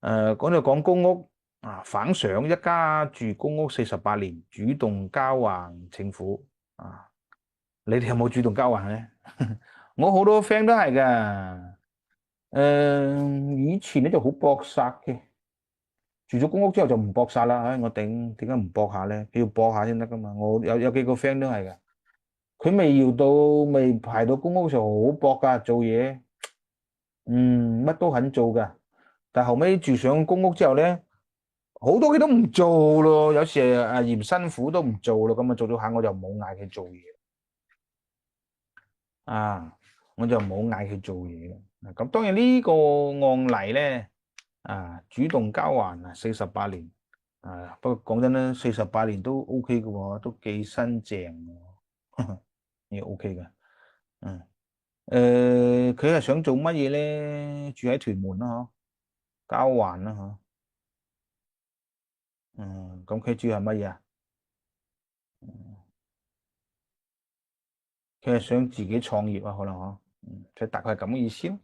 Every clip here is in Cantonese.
講就講公屋啊，反上一家住公屋48年，主動交還政府啊！你哋有冇主動交還咧？我好多 friend 都係噶。以前咧就好搏殺嘅，住咗公屋之後就唔搏殺啦。唉，我頂，點解唔搏下咧？佢要搏下先得噶嘛。我有幾個 friend 都係噶，佢未排到公屋嘅時候好搏噶，做嘢，乜都肯做噶。但後尾住上公屋之後咧，好多佢都唔做咯。有時嫌辛苦都唔做咯，咁啊做下我就冇嗌佢做嘢啊，我就冇嗌佢做嘢嘅。咁當然呢個案例咧主動交還48年不過講真啦，48年都 OK 嘅喎，都幾新淨喎，亦 OK 嘅。嗯，佢係想做乜嘢咧？住喺屯門啦，嗬，交還啦，嗬。咁佢主要係乜嘢啊？佢係想自己創業啊，可能嗬。佢大概係咁嘅意思咯。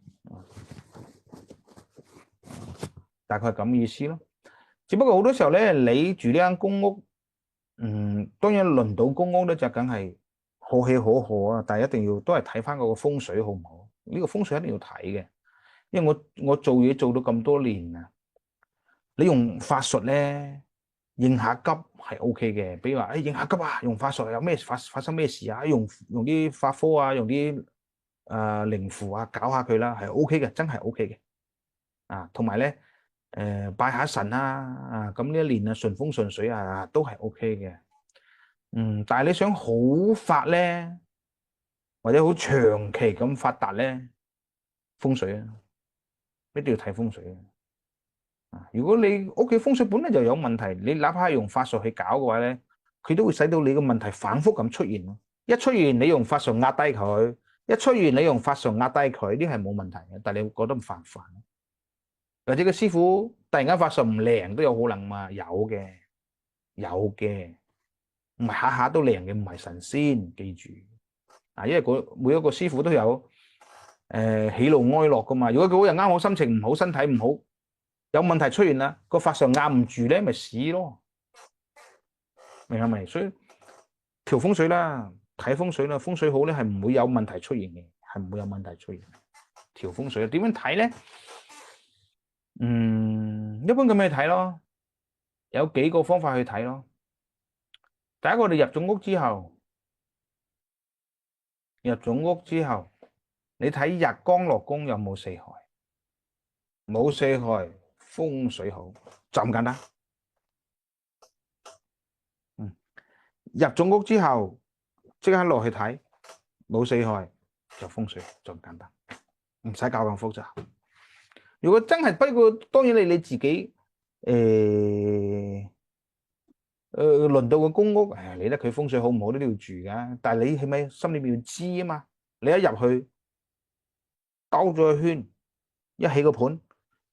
大概係咁嘅意思咯。只不過好多時候咧，你住呢間公屋，當然輪到公屋咧就梗係可喜可賀啊，但係一定要都係睇翻嗰個風水好唔好？呢個風水一定要睇嘅，因為我做嘢做到咁多年啊，你用法術咧應下急係 OK 嘅，比如話應下急啊，用法術有咩發生咩事啊，用啲法科啊，用啲靈符啊搞下佢啦，係 OK 嘅，真係 OK 嘅。同埋咧，拜下神咁呢一年順風順水都係 OK 嘅。但係你想好發咧，或者好長期咁發達咧，風水一定要睇風水如果你屋企風水本來就有問題，你哪怕係用法術去搞嘅話咧，佢都會使到你個問題反覆咁出現咯。一出現你用法術壓低佢，一出現你用法術壓低佢，呢係冇問題嘅，但係你會覺得唔煩煩。或者個師傅突然間發術唔靈都有可能嘛？有嘅，有嘅，唔係下下都靈嘅，唔係神仙，記住因為每一個師傅都有喜怒哀樂噶嘛。如果佢嗰日啱好心情唔好，身體唔好，有問題出現啦，個法術壓唔住咧，咪死咯，明係咪？所以調風水啦，睇風水啦，風水好咧係唔會有問題出現嘅，係唔會有問題出現。調風水點樣睇咧？一般咁樣去睇咯，有幾個方法去睇咯。第一個，我哋入咗屋之後，你睇日光落宮有冇四害，冇四害，風水好，就咁簡單。入咗屋之後，即刻落去睇，冇四害就風水，就咁簡單，唔使搞咁複雜。如果真係，不過當然你自己輪到個公屋，理得佢風水好唔好都要住噶。但係你係咪心裏面要知啊嘛？你一入去兜咗個圈，一起個盤，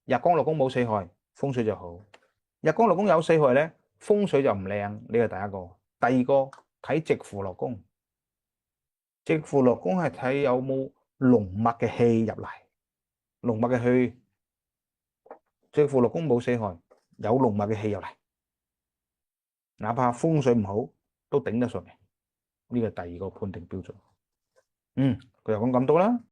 日光落宮冇四害，風水就好；日光落宮有四害咧，風水就唔靚。呢個第一個。第二個睇直符落宮，直符落宮係睇有冇龍脈嘅氣入嚟，龍脈嘅氣，直符落宮冇四害，有龍脈嘅氣入嚟。哪怕風水唔好，都頂得順嘅。呢個第二個判定標準。佢就講咁多啦。